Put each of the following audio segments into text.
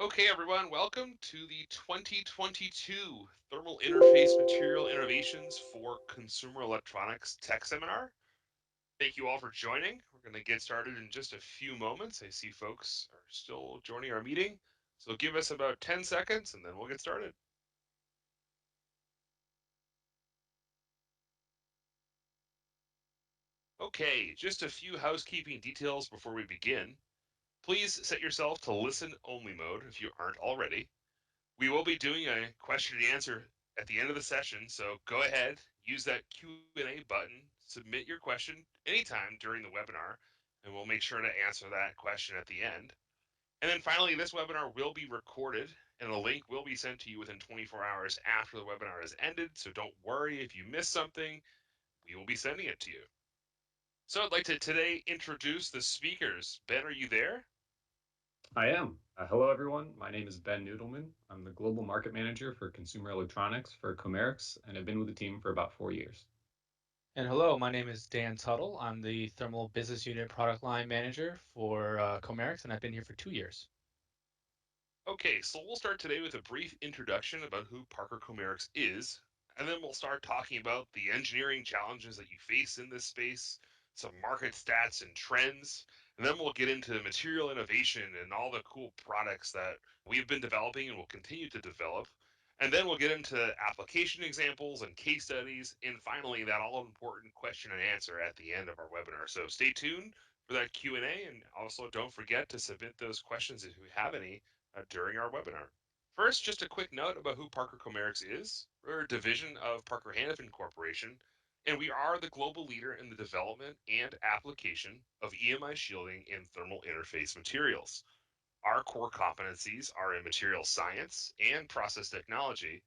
Okay, everyone, welcome to the 2022 Thermal Interface Material Innovations for Consumer Electronics Tech Seminar. Thank you all for joining. We're going to get started in just a few moments. I see folks are still joining our meeting, so give us about 10 seconds and then we'll get started. Okay, just a few housekeeping details before we begin. Please set yourself to listen only mode if you aren't already. We will be doing a question and answer at the end of the session, so go ahead, use that Q&A button, submit your question anytime during the webinar, and we'll make sure to answer that question at the end. And then finally, this webinar will be recorded, and a link will be sent to you within 24 hours after the webinar has ended, so don't worry if you miss something, we will be sending it to you. So I'd like to today introduce the speakers. Ben, are you there? I am. Hello, everyone. My name is Ben Noodleman. I'm the Global Market Manager for Consumer Electronics for Chomerics, and I've been with the team for about 4 years. And hello, my name is Dan Tuttle. I'm the Thermal Business Unit Product Line Manager for Chomerics, and I've been here for 2 years. Okay, so we'll start today with a brief introduction about who Parker Chomerics is, and then we'll start talking about the engineering challenges that you face in this space, some market stats and trends, and then we'll get into material innovation and all the cool products that we've been developing and will continue to develop. And then we'll get into application examples and case studies, and finally that all important question and answer at the end of our webinar. So stay tuned for that Q&A, and also don't forget to submit those questions if you have any during our webinar. First, just a quick note about who Parker Chomerics is. We're a division of Parker Hannifin Corporation, and we are the global leader in the development and application of EMI shielding in thermal interface materials. Our core competencies are in material science and process technology,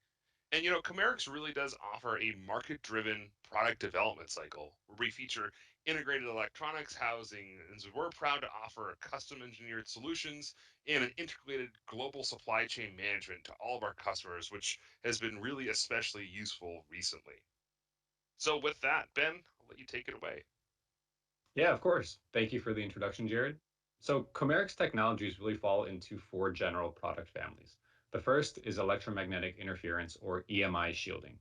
and Chomerics really does offer a market-driven product development cycle where we feature integrated electronics housing, and so we're proud to offer custom engineered solutions and an integrated global supply chain management to all of our customers, which has been really especially useful recently. So with that, Ben, I'll let you take it away. Yeah, of course. Thank you for the introduction, Jared. So, Chomerics technologies really fall into four general product families. The first is electromagnetic interference, or EMI shielding.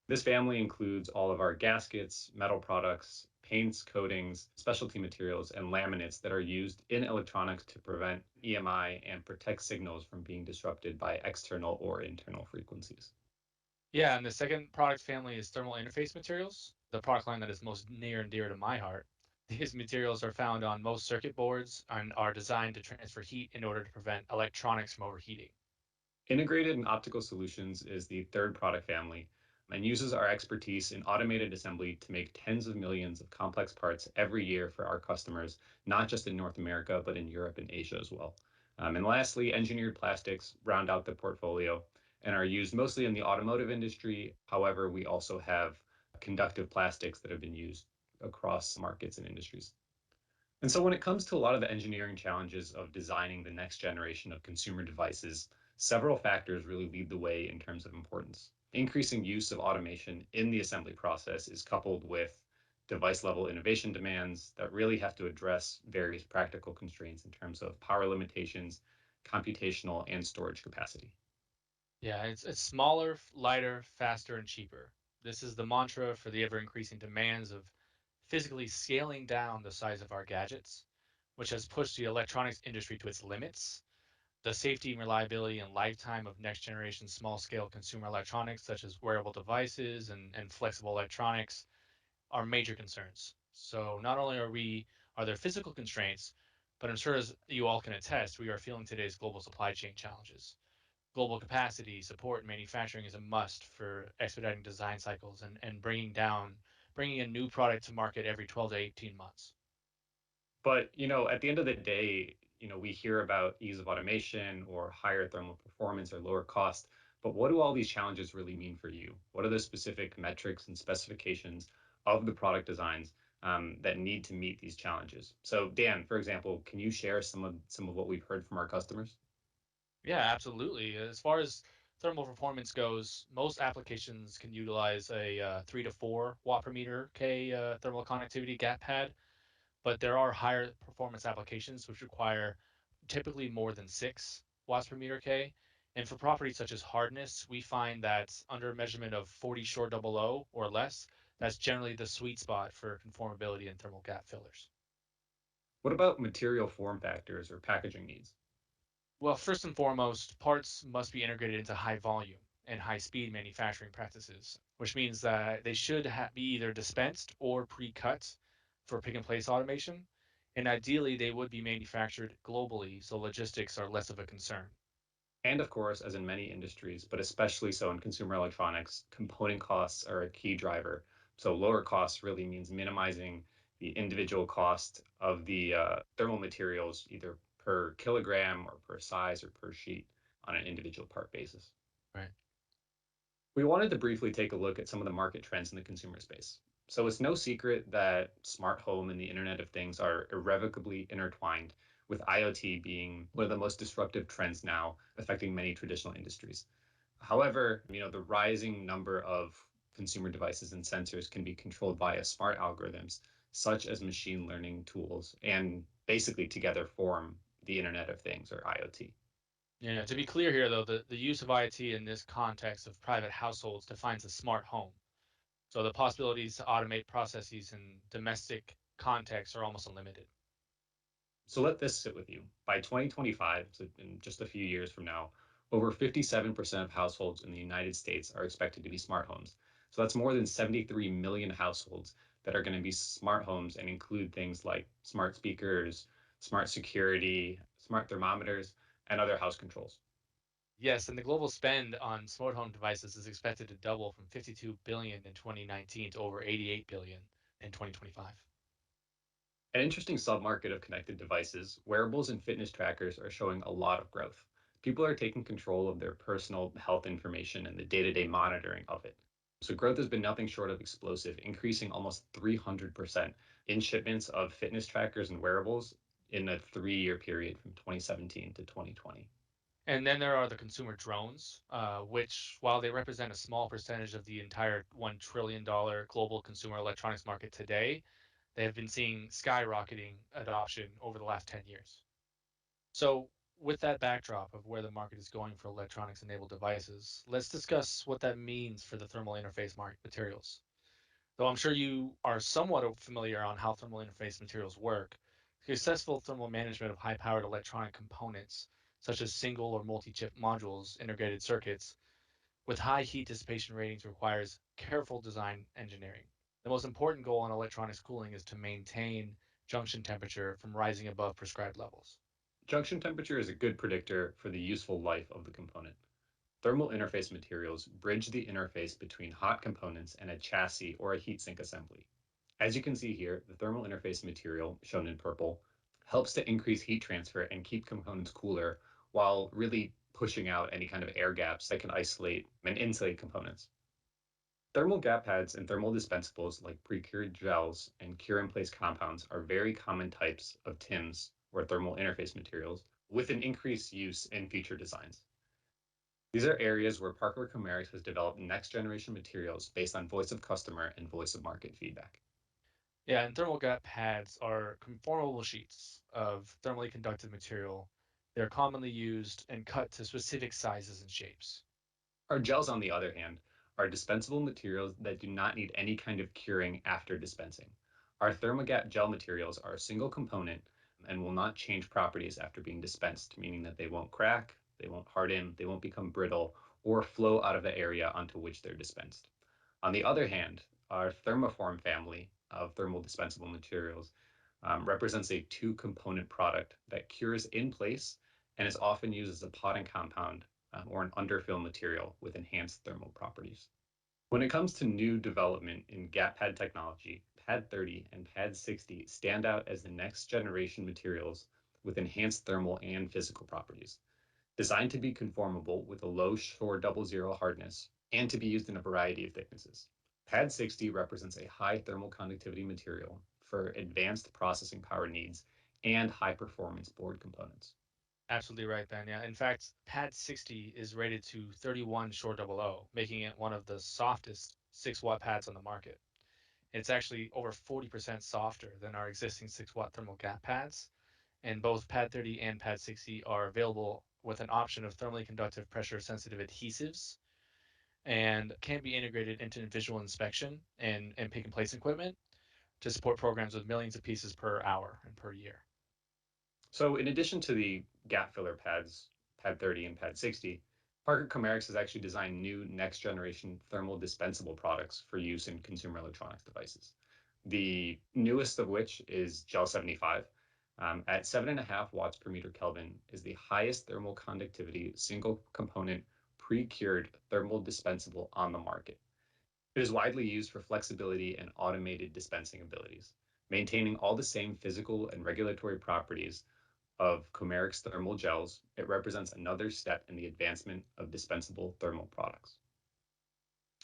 This family includes all of our gaskets, metal products, paints, coatings, specialty materials, and laminates that are used in electronics to prevent EMI and protect signals from being disrupted by external or internal frequencies. Yeah, and the second product family is thermal interface materials, the product line that is most near and dear to my heart. These materials are found on most circuit boards and are designed to transfer heat in order to prevent electronics from overheating. Integrated and optical solutions is the third product family and uses our expertise in automated assembly to make tens of millions of complex parts every year for our customers, not just in North America, but in Europe and Asia as well. And lastly, engineered plastics round out the portfolio and are used mostly in the automotive industry. However, we also have conductive plastics that have been used across markets and industries. And so when it comes to a lot of the engineering challenges of designing the next generation of consumer devices, several factors really lead the way in terms of importance. Increasing use of automation in the assembly process is coupled with device level innovation demands that really have to address various practical constraints in terms of power limitations, computational, and storage capacity. Yeah, it's smaller, lighter, faster, and cheaper. This is the mantra for the ever increasing demands of physically scaling down the size of our gadgets, which has pushed the electronics industry to its limits. The safety and reliability and lifetime of next generation small scale consumer electronics, such as wearable devices and flexible electronics, are major concerns. So not only are there physical constraints, but I'm sure as you all can attest, we are feeling today's global supply chain challenges. Global capacity, support, and manufacturing is a must for expediting design cycles and bringing a new product to market every 12 to 18 months. But, at the end of the day, we hear about ease of automation or higher thermal performance or lower cost. But what do all these challenges really mean for you? What are the specific metrics and specifications of the product designs that need to meet these challenges? So, Dan, for example, can you share some of what we've heard from our customers? Yeah, absolutely. As far as thermal performance goes, most applications can utilize a 3 to 4 watt per meter K thermal conductivity gap pad, but there are higher performance applications which require typically more than 6. watts per meter K. And for properties such as hardness, we find that under a measurement of 40 short double O or less, that's generally the sweet spot for conformability in thermal gap fillers. What about material form factors or packaging needs? Well, first and foremost, parts must be integrated into high volume and high speed manufacturing practices, which means that they should be either dispensed or pre cut for pick and place automation. And ideally, they would be manufactured globally so logistics are less of a concern. And of course, as in many industries, but especially so in consumer electronics, component costs are a key driver. So lower costs really means minimizing the individual cost of the thermal materials, either per kilogram or per size or per sheet on an individual part basis. Right. We wanted to briefly take a look at some of the market trends in the consumer space. So it's no secret that smart home and the Internet of Things are irrevocably intertwined, with IoT being one of the most disruptive trends now affecting many traditional industries. However, the rising number of consumer devices and sensors can be controlled via smart algorithms, such as machine learning tools, and basically together form the Internet of Things or IoT. Yeah, to be clear here, though, the use of IoT in this context of private households defines a smart home. So the possibilities to automate processes in domestic contexts are almost unlimited. So let this sit with you. By 2025, so in just a few years from now, over 57% of households in the United States are expected to be smart homes. So that's more than 73 million households that are going to be smart homes and include things like smart speakers, smart security, smart thermometers, and other house controls. Yes, and the global spend on smart home devices is expected to double from 52 billion in 2019 to over 88 billion in 2025. An interesting submarket of connected devices, wearables and fitness trackers are showing a lot of growth. People are taking control of their personal health information and the day to day monitoring of it. So, growth has been nothing short of explosive, increasing almost 300% in shipments of fitness trackers and wearables in a 3 year period from 2017 to 2020. And then there are the consumer drones, which, while they represent a small percentage of the entire $1 trillion global consumer electronics market today, they have been seeing skyrocketing adoption over the last 10 years. So, with that backdrop of where the market is going for electronics enabled devices, let's discuss what that means for the thermal interface market materials. Though I'm sure you are somewhat familiar on how thermal interface materials work, successful thermal management of high powered electronic components, such as single or multi chip modules, integrated circuits, with high heat dissipation ratings requires careful design engineering. The most important goal in electronics cooling is to maintain junction temperature from rising above prescribed levels. Junction temperature is a good predictor for the useful life of the component. Thermal interface materials bridge the interface between hot components and a chassis or a heatsink assembly. As you can see here, the thermal interface material, shown in purple, helps to increase heat transfer and keep components cooler while really pushing out any kind of air gaps that can isolate and insulate components. Thermal gap pads and thermal dispensables like pre-cured gels and cure-in-place compounds are very common types of TIMs or thermal interface materials with an increased use in future designs. These are areas where Parker Chomerics has developed next generation materials based on voice of customer and voice of market feedback. Yeah, and thermal gap pads are conformable sheets of thermally conductive material. They're commonly used and cut to specific sizes and shapes. Our gels, on the other hand, are dispensable materials that do not need any kind of curing after dispensing. Our Thermogap gel materials are a single component and will not change properties after being dispensed, meaning that they won't crack, they won't harden, they won't become brittle, or flow out of the area onto which they're dispensed. On the other hand, our thermoform family of thermal dispensable materials represents a two-component product that cures in place and is often used as a potting compound or an underfill material with enhanced thermal properties. When it comes to new development in gap pad technology, Pad 30 and Pad 60 stand out as the next generation materials with enhanced thermal and physical properties, designed to be conformable with a low Shore double zero hardness and to be used in a variety of thicknesses. Pad 60 represents a high thermal conductivity material for advanced processing power needs and high performance board components. Absolutely right, Ben. Yeah. In fact, Pad 60 is rated to 31 short double O, making it one of the softest 6-watt pads on the market. It's actually over 40% softer than our existing 6-watt thermal gap pads, and both Pad 30 and Pad 60 are available with an option of thermally conductive pressure sensitive adhesives and can be integrated into visual inspection and pick and place equipment to support programs with millions of pieces per hour and per year. So in addition to the gap filler pads, Pad 30 and Pad 60, Parker Chomerics has actually designed new next generation thermal dispensable products for use in consumer electronics devices. The newest of which is Gel 75. At 7.5 watts per meter Kelvin is the highest thermal conductivity single component pre-cured thermal dispensable on the market. It is widely used for flexibility and automated dispensing abilities, maintaining all the same physical and regulatory properties of Chomerics thermal gels. It represents another step in the advancement of dispensable thermal products.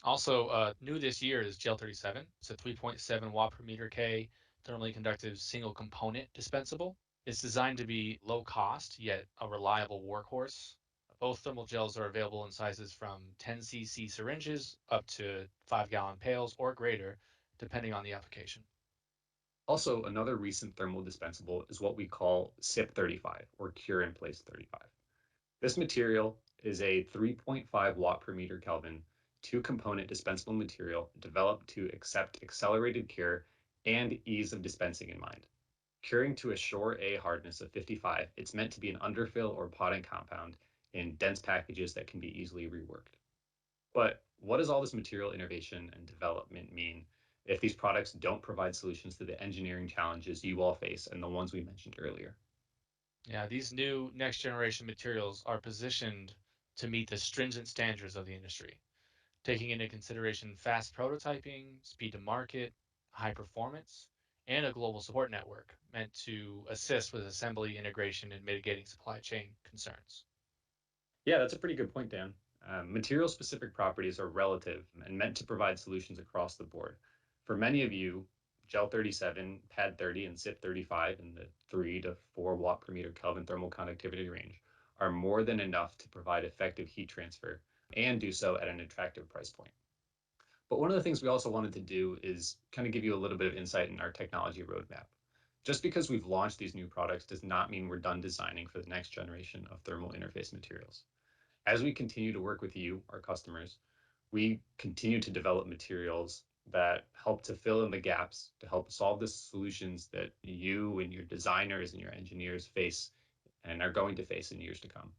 Also, new this year is Gel 37. It's a 3.7 watt per meter K thermally conductive single component dispensable. It's designed to be low cost yet a reliable workhorse. Both thermal gels are available in sizes from 10 cc syringes up to 5-gallon pails or greater, depending on the application. Also, another recent thermal dispensable is what we call SIP 35 or Cure in Place 35. This material is a 3.5 watt per meter Kelvin, two component dispensable material developed to accept accelerated cure and ease of dispensing in mind. Curing to a Shore A hardness of 55, it's meant to be an underfill or potting compound in dense packages that can be easily reworked. But what does all this material innovation and development mean if these products don't provide solutions to the engineering challenges you all face and the ones we mentioned earlier? Yeah, these new next generation materials are positioned to meet the stringent standards of the industry, taking into consideration fast prototyping, speed to market, high performance, and a global support network meant to assist with assembly, integration, and mitigating supply chain concerns. Yeah, that's a pretty good point, Dan. Material specific properties are relative and meant to provide solutions across the board. For many of you, Gel 37, Pad 30, and SIP 35 in the 3 to 4 watt per meter Kelvin thermal conductivity range are more than enough to provide effective heat transfer and do so at an attractive price point. But one of the things we also wanted to do is kind of give you a little bit of insight in our technology roadmap. Just because we've launched these new products does not mean we're done designing for the next generation of thermal interface materials. As we continue to work with you, our customers, we continue to develop materials that help to fill in the gaps, to help solve the solutions that you and your designers and your engineers face and are going to face in years to come.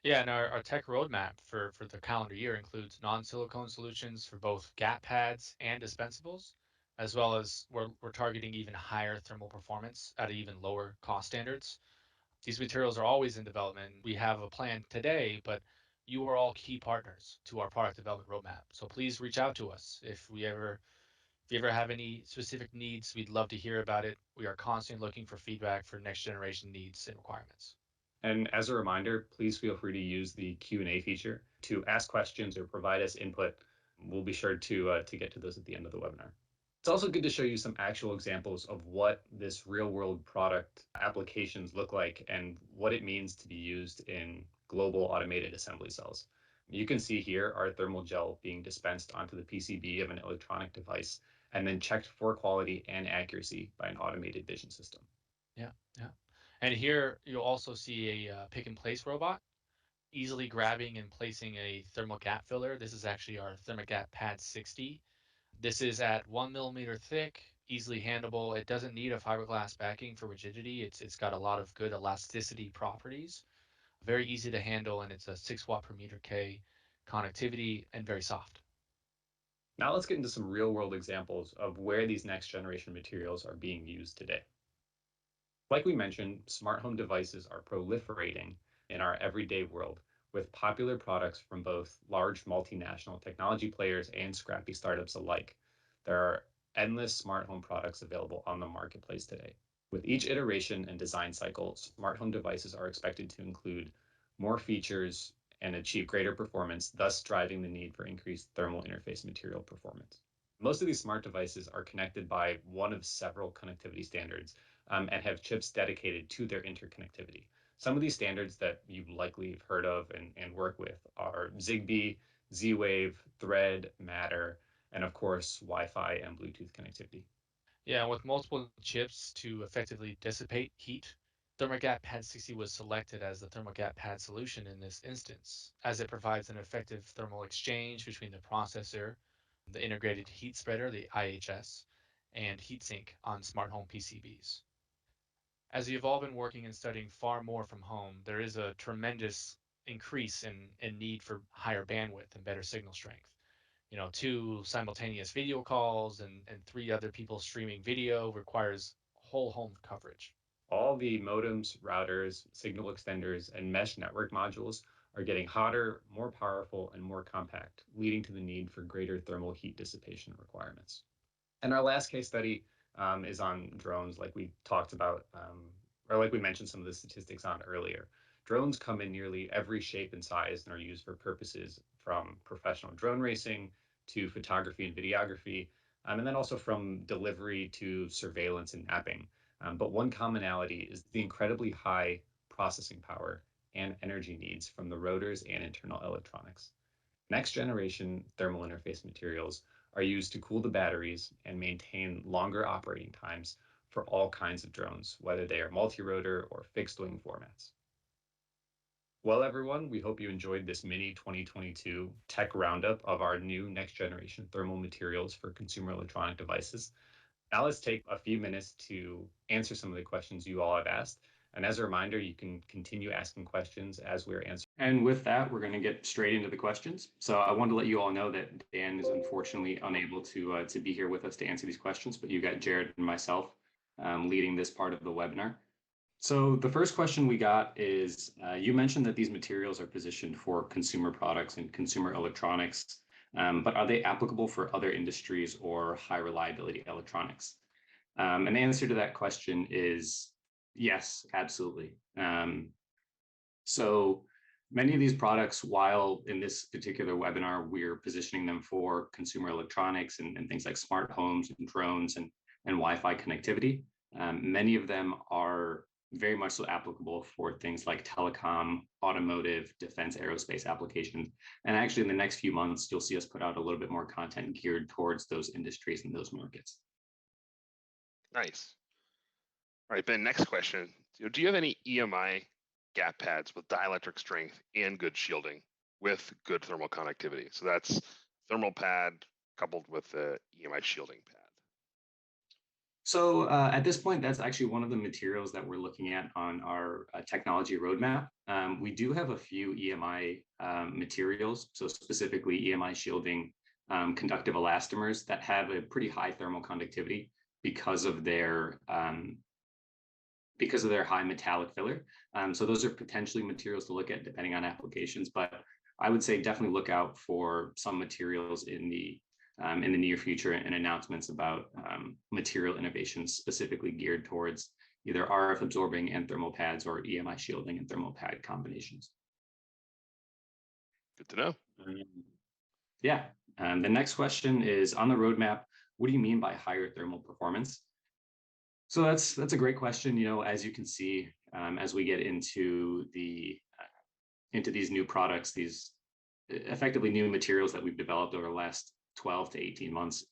Yeah, and our tech roadmap for the calendar year includes non-silicone solutions for both gap pads and dispensables, as well as we're targeting even higher thermal performance at even lower cost standards. These materials are always in development. We have a plan today, but you are all key partners to our product development roadmap. So please reach out to us if you ever have any specific needs. We'd love to hear about it. We are constantly looking for feedback for next generation needs and requirements. And as a reminder, please feel free to use the Q&A feature to ask questions or provide us input. We'll be sure to get to those at the end of the webinar. It's also good to show you some actual examples of what this real world product applications look like and what it means to be used in global automated assembly cells. You can see here our thermal gel being dispensed onto the PCB of an electronic device and then checked for quality and accuracy by an automated vision system. Yeah, yeah. And here you'll also see a pick and place robot easily grabbing and placing a thermal gap filler. This is actually our Thermogap Pad 60. This is at 1 millimeter thick, easily handleable. It doesn't need a fiberglass backing for rigidity. It's got a lot of good elasticity properties. Very easy to handle, and it's a 6 watt per meter K connectivity and very soft. Now let's get into some real world examples of where these next generation materials are being used today. Like we mentioned, smart home devices are proliferating in our everyday world with popular products from both large multinational technology players and scrappy startups alike. There are endless smart home products available on the marketplace today. With each iteration and design cycle, smart home devices are expected to include more features and achieve greater performance, thus driving the need for increased thermal interface material performance. Most of these smart devices are connected by one of several connectivity standards and have chips dedicated to their interconnectivity. Some of these standards that you likely have heard of and work with are Zigbee, Z-Wave, Thread, Matter, and of course, Wi-Fi and Bluetooth connectivity. Yeah, with multiple chips to effectively dissipate heat Thermogap Pad 60 was selected as the Thermogap Pad solution in this instance, as it provides an effective thermal exchange between the processor, the integrated heat spreader, the IHS, and heatsink on smart home PCBs. As you've all been working and studying far more from home, there is a tremendous increase in need for higher bandwidth and better signal strength. Two simultaneous video calls and three other people streaming video requires whole home coverage. All the modems, routers, signal extenders, and mesh network modules are getting hotter, more powerful, and more compact, leading to the need for greater thermal heat dissipation requirements. And our last case study is on drones, like we talked about, or like we mentioned some of the statistics on earlier. Drones come in nearly every shape and size and are used for purposes from professional drone racing to photography and videography, and then also from delivery to surveillance and mapping. But one commonality is the incredibly high processing power and energy needs from the rotors and internal electronics. Next generation thermal interface materials are used to cool the batteries and maintain longer operating times for all kinds of drones, whether they are multi-rotor or fixed wing formats. Well, everyone, we hope you enjoyed this mini 2022 tech roundup of our new next generation thermal materials for consumer electronic devices. Now let's take a few minutes to answer some of the questions you all have asked. And as a reminder, you can continue asking questions as we're answering. And with that, we're going to get straight into the questions. So I wanted to let you all know that Dan is unfortunately unable to be here with us to answer these questions, but you got Jared and myself leading this part of the webinar. So the first question we got is, you mentioned that these materials are positioned for consumer products and consumer electronics, but are they applicable for other industries or high reliability electronics? And the answer to that question is yes, absolutely. So many of these products, while in this particular webinar, we're positioning them for consumer electronics and things like smart homes and drones and Wi-Fi connectivity, many of them are very much so applicable for things like telecom, automotive, defense, aerospace applications. And actually in the next few months, you'll see us put out a little bit more content geared towards those industries and those markets. Nice. All right, Ben, next question. Do you have any EMI gap pads with dielectric strength and good shielding with good thermal conductivity? So that's thermal pad coupled with the EMI shielding pad. So at this point, that's actually one of the materials that we're looking at on our technology roadmap. We do have a few EMI materials, so specifically EMI shielding conductive elastomers that have a pretty high thermal conductivity because of their high metallic filler. So those are potentially materials to look at depending on applications, but I would say definitely look out for some materials in the near future and announcements about material innovations specifically geared towards either RF absorbing and thermal pads or EMI shielding and thermal pad combinations. Good to know. Yeah. The next question is, on the roadmap, what do you mean by higher thermal performance? So that's a great question. As you can see, as we get into these new products, these effectively new materials that we've developed over the last 12 to 18 months,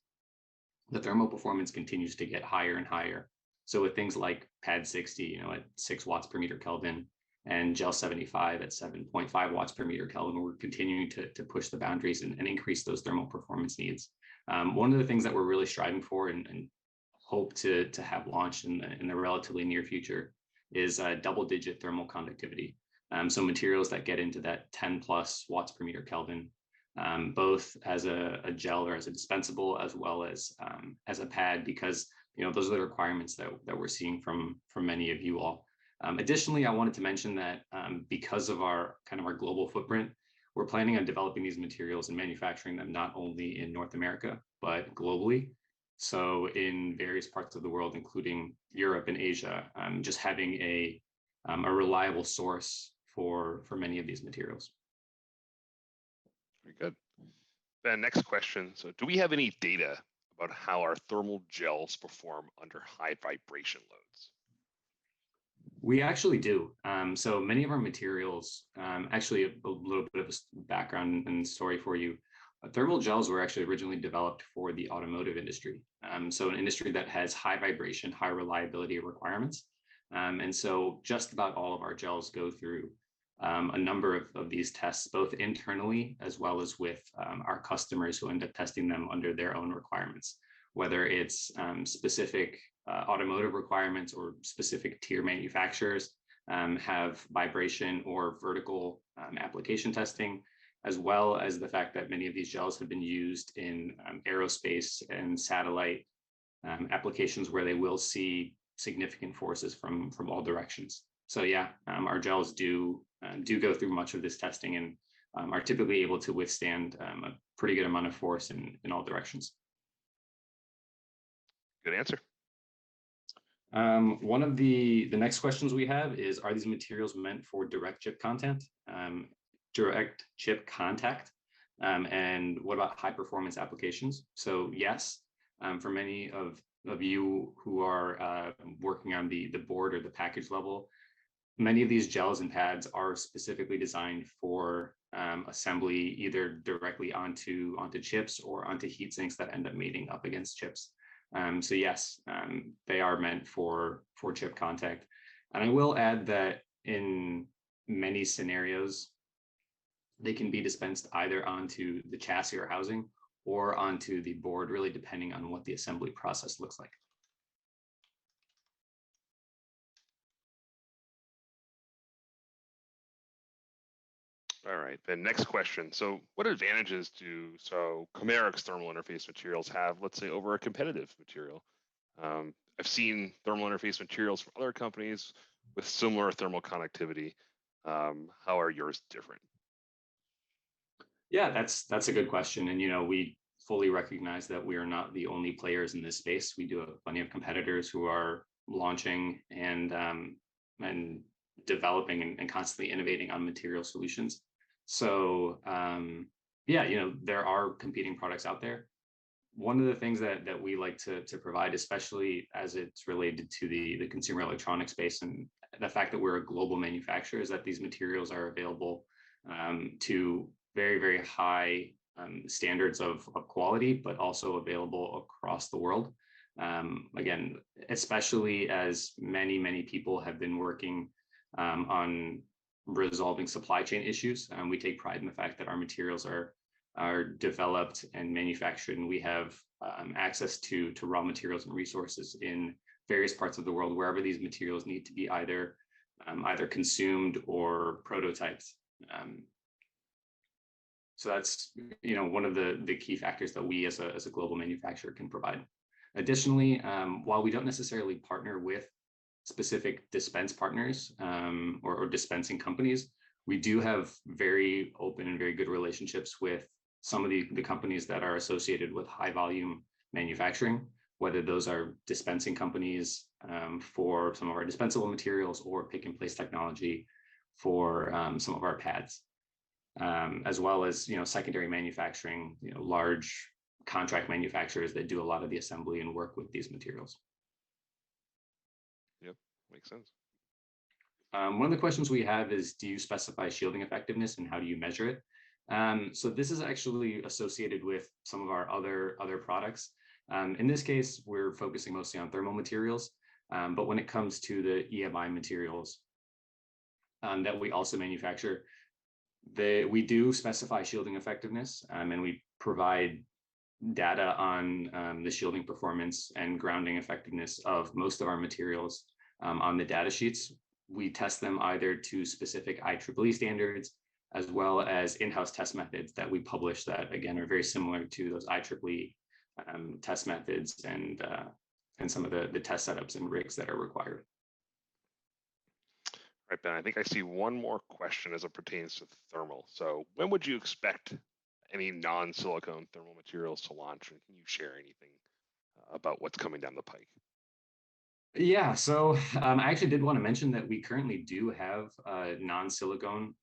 the thermal performance continues to get higher and higher. So with things like Pad 60, at 6 watts per meter Kelvin, and Gel 75 at 7.5 watts per meter Kelvin, we're continuing to push the boundaries and increase those thermal performance needs. One of the things that we're really striving for and hope to have launched in the relatively near future is double-digit thermal conductivity. So materials that get into that 10 plus watts per meter Kelvin, both as a gel or as a dispensable, as well as a pad, because those are the requirements that we're seeing from many of you all. Additionally, I wanted to mention that because of our global footprint, we're planning on developing these materials and manufacturing them not only in North America, but globally. So in various parts of the world, including Europe and Asia, just having a reliable source for many of these materials. Very good. Ben, next question. So do we have any data about how our thermal gels perform under high vibration loads? We actually do. So many of our materials, actually a little bit of a background and story for you. Thermal gels were actually originally developed for the automotive industry. So an industry that has high vibration, high reliability requirements. And so just about all of our gels go through a number of these tests, both internally as well as with our customers who end up testing them under their own requirements, whether it's specific automotive requirements or specific tier manufacturers have vibration or vertical application testing, as well as the fact that many of these gels have been used in aerospace and satellite applications where they will see significant forces from all directions. So yeah, our gels do go through much of this testing and are typically able to withstand a pretty good amount of force in all directions. Good answer. One of the next questions we have is, are these materials meant for direct chip contact? And what about high performance applications? So yes, for many of you who are working on the board or the package level, many of these gels and pads are specifically designed for assembly either directly onto chips or onto heat sinks that end up mating up against chips. So yes, they are meant for chip contact. And I will add that in many scenarios, they can be dispensed either onto the chassis or housing or onto the board, really depending on what the assembly process looks like. All right, then next question. So what advantages do Chomerics thermal interface materials have, let's say, over a competitive material? I've seen thermal interface materials from other companies with similar thermal conductivity. How are yours different? Yeah, that's a good question. And we fully recognize that we are not the only players in this space. We do have plenty of competitors who are launching and developing and constantly innovating on material solutions. So yeah, there are competing products out there. One of the things that we like to provide, especially as it's related to the consumer electronics space and the fact that we're a global manufacturer, is that these materials are available to very, very high standards of quality, but also available across the world. Again, especially as many people have been working on resolving supply chain issues. We take pride in the fact that our materials are developed and manufactured, and we have access to raw materials and resources in various parts of the world, wherever these materials need to be either consumed or prototyped. So that's one of the key factors that we as a global manufacturer can provide. Additionally, while we don't necessarily partner with specific dispense partners or dispensing companies, we do have very open and very good relationships with some of the companies that are associated with high volume manufacturing, whether those are dispensing companies for some of our dispensable materials or pick and place technology for some of our pads, as well as secondary manufacturing, large contract manufacturers that do a lot of the assembly and work with these materials. Yep, makes sense. One of the questions we have is, do you specify shielding effectiveness and how do you measure it? So this is actually associated with some of our other products. In this case, we're focusing mostly on thermal materials, but when it comes to the EMI materials that we also manufacture, we do specify shielding effectiveness, and we provide data on the shielding performance and grounding effectiveness of most of our materials on the data sheets. We test them either to specific IEEE standards, as well as in-house test methods that we publish that, again, are very similar to those IEEE test methods and some of the test setups and rigs that are required. All right, Ben, I think I see one more question as it pertains to thermal. So when would you expect any non-silicone thermal materials to launch? And can you share anything about what's coming down the pike? Yeah, so I actually did want to mention that we currently do have non-silicone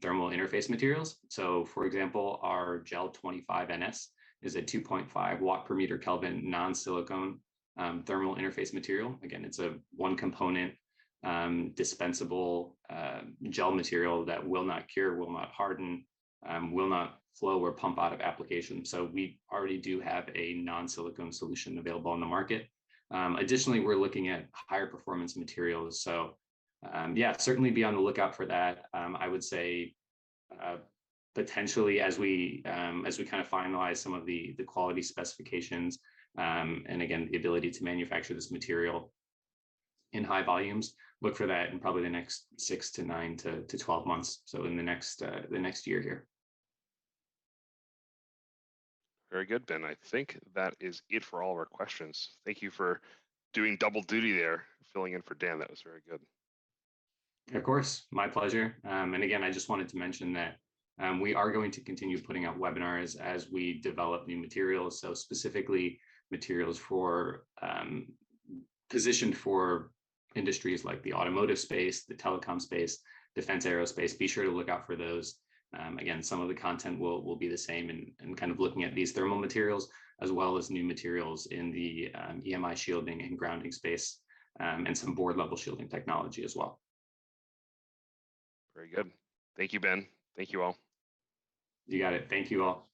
thermal interface materials. So for example, our Gel 25NS is a 2.5 watt per meter Kelvin non-silicone thermal interface material. Again, it's a one component dispensable gel material that will not cure, will not harden, will not flow or pump out of application. So we already do have a non-silicone solution available on the market. Additionally, we're looking at higher performance materials. So yeah, certainly be on the lookout for that. I would say potentially as we kind of finalize some of the quality specifications, and again, the ability to manufacture this material in high volumes, look for that in probably the next 6 to 9 to 12 months. So in the next year here. Very good, Ben. I think that is it for all of our questions. Thank you for doing double duty there, filling in for Dan. That was very good. Of course, my pleasure. And again, I just wanted to mention that we are going to continue putting out webinars as we develop new materials. So specifically materials for positioned for industries like the automotive space, the telecom space, defense aerospace. Be sure to look out for those. Again, some of the content will be the same and kind of looking at these thermal materials, as well as new materials in the EMI shielding and grounding space, and some board level shielding technology as well. Very good. Thank you, Ben. Thank you all. You got it. Thank you all.